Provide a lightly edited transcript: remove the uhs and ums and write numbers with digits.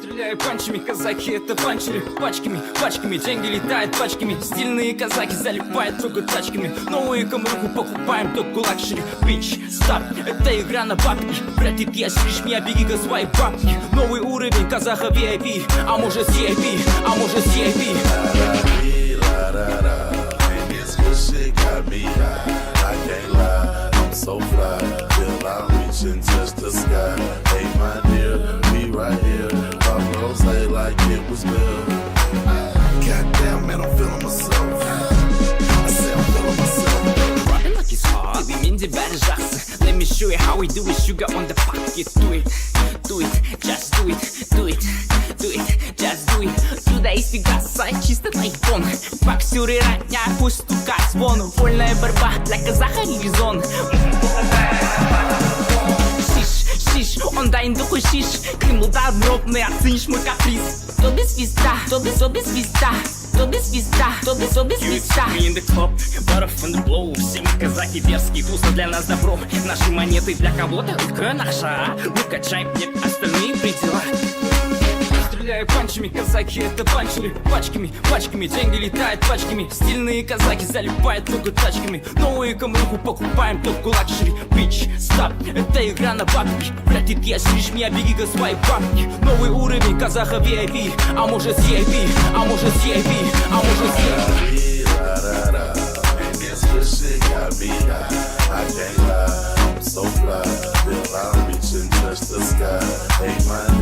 Стреляю панчами, казаки это панчеры. Пачками, пачками, деньги летают пачками. Стильные казаки залипают только тачками. Новые камруху покупаем, только лакшери. Бич, стоп, это игра на бабки. Вряд ли ты осилишь меня, беги к своей бабки. Новый уровень казаха VIP. А может CIP, а может CIP. And this good shit got me high. I can't lie, I'm so fly. Till I reach and touch the sky. Hey, my dear, we right here. Pop rose like it was real. Goddamn, man, I'm feeling myself. I say I'm feeling myself. Rapping like it's hard. Baby, the bad жақсы. Let me show you how we do it. Sugar on the pocket. Do it, do it, just do it, do it, do it, just do it. Сюда испигаться чисто тайфон. Боксеры ранят, пусть стукает звон. Вольная борьба для казаха резон. Шиш, он дайын духу шиш. Кремлдар ровный, оценишь мой каприз. То без звезда, то без звезда. То без звезда, то без звезда. Me in the club, butter from the blow. Все мы казаки дерзкие, вкусно для нас добро. Наши монеты для кого-то только наша. Мы качаем, нет, остальные предела. Стреляю панчами, казаки это панчеры. Пачками, пачками, деньги летают пачками. Стильные казаки залипают только тачками. Новые камруху покупаем только лакшери. Бич, стоп, это игра на бабки. Вряд ли ты осилишь меня, беги к своей бабки. Новый уровень казаха VIP. А может CIP, а может CIP, а может CIP. And this good shit got me high. I can't lie, I'm so fly. Till I reach and touch the sky. Hey, my